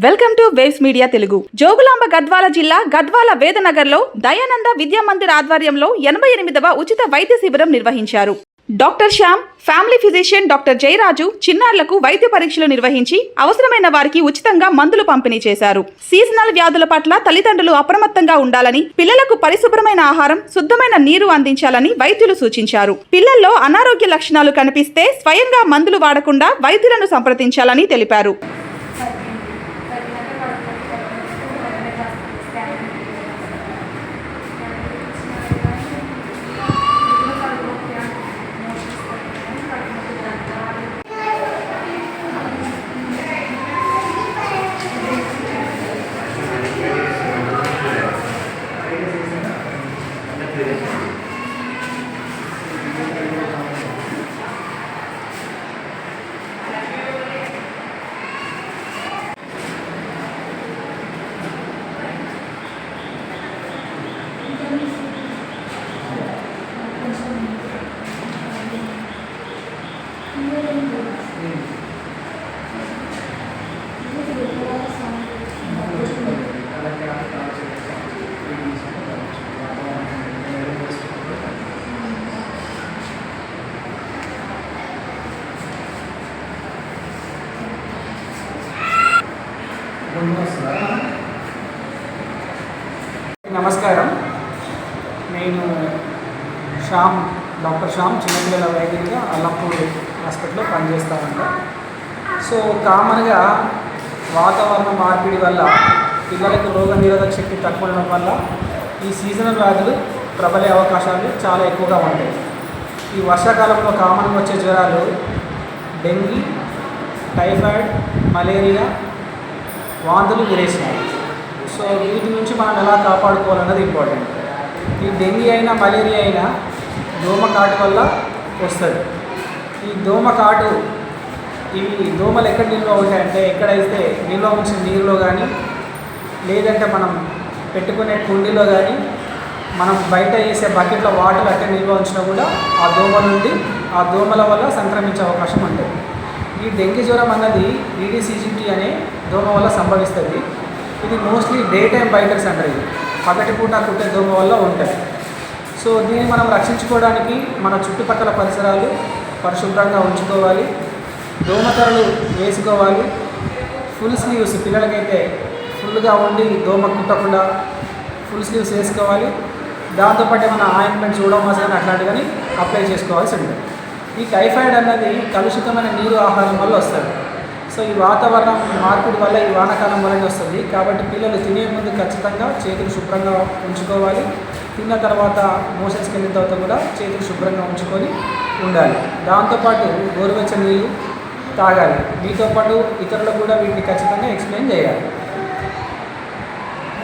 Welcome to waves media Telugu. Jogulamba Gadwal జిల్లా గద్వాల వేదనగర్లో దయానంద విద్యా మందిర్ ఆధ్వర్యంలో 88వ ఉచిత వైద్య శిబిరం నిర్వహించారు. Doctor Shyam, family physician doctor Jayaraju చిన్నారులకు వైద్య పరీక్షలు నిర్వహించి అవసరమైన వారికి ఉచితంగా మందులు పంపిణీ చేశారు. సీజనల్ వ్యాధుల పట్ల తల్లిదండ్రులు అప్రమత్తంగా ఉండాలని, పిల్లలకు పరిశుభ్రమైన ఆహారం, శుద్ధమైన నీరు అందించాలని వైద్యులు సూచించారు. పిల్లల్లో అనారోగ్య లక్షణాలు కనిపిస్తే స్వయంగా మందులు వాడకుండా వైద్యులను సంప్రదించాలని తెలిపారు. నమస్కారం. నేను డాక్టర్ శ్యామ్, చిన్నపిల్లల వైద్యునిగా అల్లంపూర్ హాస్పిటల్లో పనిచేస్తానంట. సో కామన్గా వాతావరణ మార్పిడి వల్ల పిల్లలకు రోగ నిరోధక శక్తి తక్కువ ఉండడం వల్ల ఈ సీజనల్ వ్యాధులు ప్రబలే అవకాశాలు చాలా ఎక్కువగా ఉంటాయి. ఈ వర్షాకాలంలో కామన్గా వచ్చే జ్వరాలు డెంగీ, టైఫాయిడ్, మలేరియా, వాంతులు, విరేచనాలు. సో వీటి నుంచి మనం ఎలా కాపాడుకోవాలన్నది ఇంపార్టెంట్. ఈ డెంగీ అయినా మలేరియా అయినా దోమకాటు వల్ల వస్తుంది. ఈ దోమకాటు ఇవి దోమలు ఎక్కడ నిల్వ ఉంటాయంటే, ఎక్కడైతే నిల్వ ఉంచిన నీరులో కానీ, లేదంటే మనం పెట్టుకునే కుండీలో కానీ, మనం బయట వేసే బకెట్లో వాటర్ అట్టే నిల్వ ఉంచినా కూడా ఆ దోమ నుండి ఆ దోమల వల్ల సంక్రమించే అవకాశం ఉంటుంది. ఈ డెంగీ జ్వరం అన్నది ఈడీసీజీటీ అనే దోమ వల్ల సంభవిస్తుంది. ఇది మోస్ట్లీ డే టైం బైటర్స్ అంటారు. ఇది పగటిపూట కుట్టే దోమ వల్ల ఉంటాయి. సో దీన్ని మనం రక్షించుకోవడానికి మన చుట్టుపక్కల పరిసరాలు పరిశుభ్రంగా ఉంచుకోవాలి, దోమతెరలు వేసుకోవాలి, ఫుల్ స్లీవ్స్ పిల్లలకైతే ఫుల్గా ఉండి దోమ కుట్టకుండా ఫుల్ స్లీవ్స్ వేసుకోవాలి. దాంతోపాటు ఏమైనా ఆయింట్మెంట్స్ ఓడోమాస్ కానీ అట్లాంటివన్నీ అప్లై చేసుకోవాల్సి ఉంటుంది. ఈ టైఫాయిడ్ అన్నది కలుషితమైన నీరు, ఆహారం వల్ల వస్తుంది. సో ఈ వాతావరణం మార్పిడి వల్ల, ఈ వానాకాలం వల్లనే వస్తుంది. కాబట్టి పిల్లలు తినే ముందు ఖచ్చితంగా చేతులు శుభ్రంగా ఉంచుకోవాలి. తిన్న తర్వాత మోషన్స్కి వెళ్ళిన తర్వాత కూడా చేతులు శుభ్రంగా ఉంచుకొని ఉండాలి. దాంతోపాటు గోరువెచ్చని నీళ్ళు తాగాలి. దీంతోపాటు ఇతరులకు కూడా వీటిని ఖచ్చితంగా ఎక్స్ప్లెయిన్ చేయాలి.